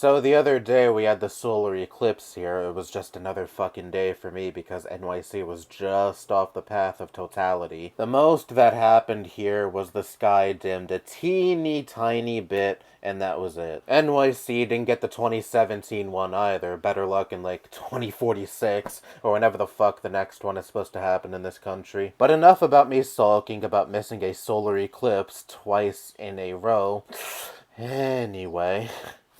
So the other day we had the solar eclipse here. It was just another fucking day for me because NYC was just off the path of totality. The most that happened here was the sky dimmed a teeny tiny bit, and that was it. NYC didn't get the 2017 one either. Better luck in like 2046 or whenever the fuck the next one is supposed to happen in this country. But enough about me sulking about missing a solar eclipse twice in a row. Anyway.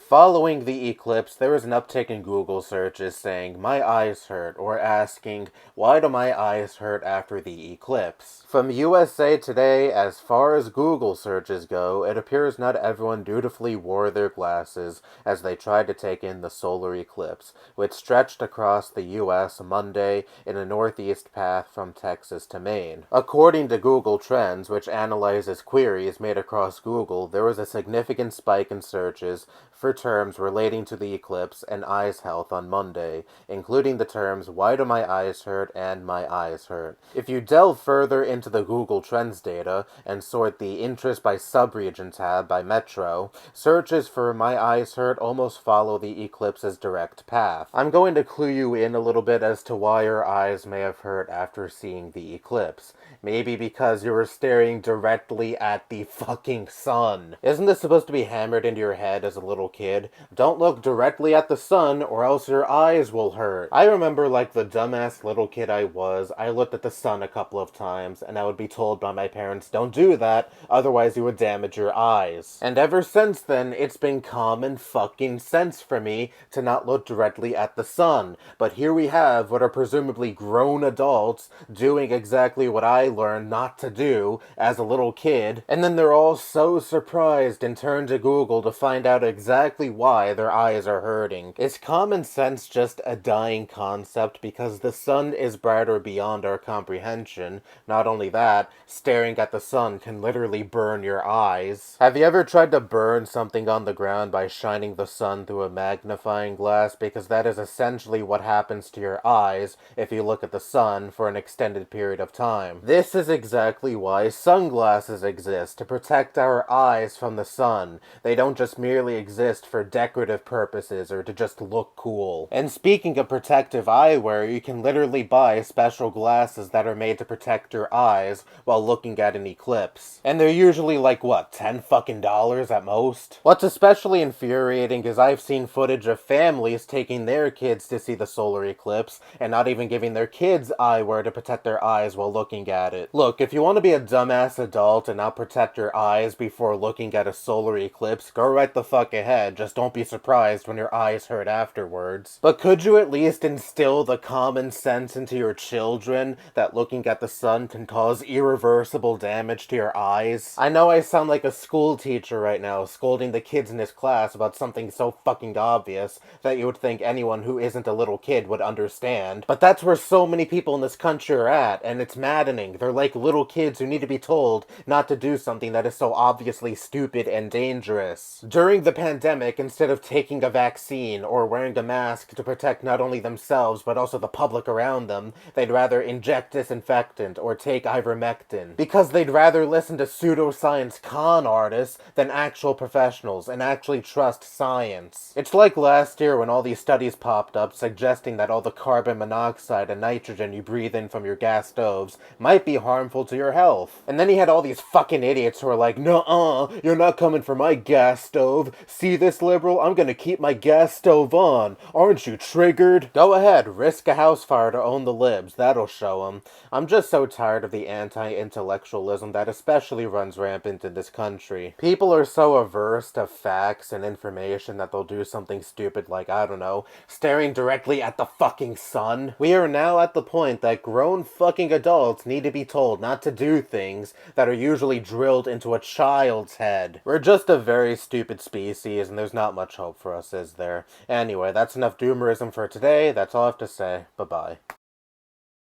Following the eclipse, there was an uptick in Google searches saying, "My eyes hurt," or asking, "Why do my eyes hurt after the eclipse?" From USA Today, as far as Google searches go, it appears not everyone dutifully wore their glasses as they tried to take in the solar eclipse, which stretched across the US Monday in a northeast path from Texas to Maine. According to Google Trends, which analyzes queries made across Google, there was a significant spike in searches for terms relating to the eclipse and eyes health on Monday, including the terms "why do my eyes hurt" and "my eyes hurt." If you delve further into the Google Trends data and sort the interest by subregion tab by metro, searches for "my eyes hurt" almost follow the eclipse's direct path. I'm going to clue you in a little bit as to why your eyes may have hurt after seeing the eclipse. Maybe because you were staring directly at the fucking sun. Isn't this supposed to be hammered into your head as a little kid? Don't look directly at the sun or else your eyes will hurt. I remember, like the dumbass little kid I was, I looked at the sun a couple of times and I would be told by my parents, "Don't do that, otherwise you would damage your eyes." And ever since then, it's been common fucking sense for me to not look directly at the sun. But here we have what are presumably grown adults doing exactly what I learned not to do as a little kid, and then they're all so surprised and turn to Google to find out exactly why their eyes are hurting. Is common sense just a dying concept because the sun is brighter beyond our comprehension? Not only that, staring at the sun can literally burn your eyes. Have you ever tried to burn something on the ground by shining the sun through a magnifying glass? Because that is essentially what happens to your eyes if you look at the sun for an extended period of time. This is exactly why sunglasses exist, to protect our eyes from the sun. They don't just merely exist for decorative purposes or to just look cool. And speaking of protective eyewear, you can literally buy special glasses that are made to protect your eyes while looking at an eclipse. And they're usually like, what, $10 fucking at most? What's especially infuriating is I've seen footage of families taking their kids to see the solar eclipse and not even giving their kids eyewear to protect their eyes while looking at it. Look, if you want to be a dumbass adult and not protect your eyes before looking at a solar eclipse, go right the fuck ahead, just don't be surprised when your eyes hurt afterwards. But could you at least instill the common sense into your children that looking at the sun can cause irreversible damage to your eyes? I know I sound like a school teacher right now, scolding the kids in his class about something so fucking obvious that you would think anyone who isn't a little kid would understand, but that's where so many people in this country are at, and it's maddening. They're like little kids who need to be told not to do something that is so obviously stupid and dangerous. During the pandemic, instead of taking a vaccine or wearing a mask to protect not only themselves but also the public around them, they'd rather inject disinfectant or take ivermectin, because they'd rather listen to pseudoscience con artists than actual professionals and actually trust science. It's like last year when all these studies popped up suggesting that all the carbon monoxide and nitrogen you breathe in from your gas stoves might be harmful to your health. And then you had all these fucking idiots who are like, "Nuh-uh, you're not coming for my gas stove. See this, liberal? I'm gonna keep my gas stove on. Aren't you triggered?" Go ahead, risk a house fire to own the libs. That'll show 'em. I'm just so tired of the anti-intellectualism that especially runs rampant in this country. People are so averse to facts and information that they'll do something stupid like, I don't know, staring directly at the fucking sun. We are now at the point that grown fucking adults need to be told not to do things that are usually drilled into a child's head. We're just a very stupid species, and there's not much hope for us, is there? Anyway, that's enough doomerism for today. That's all I have to say. Bye-bye.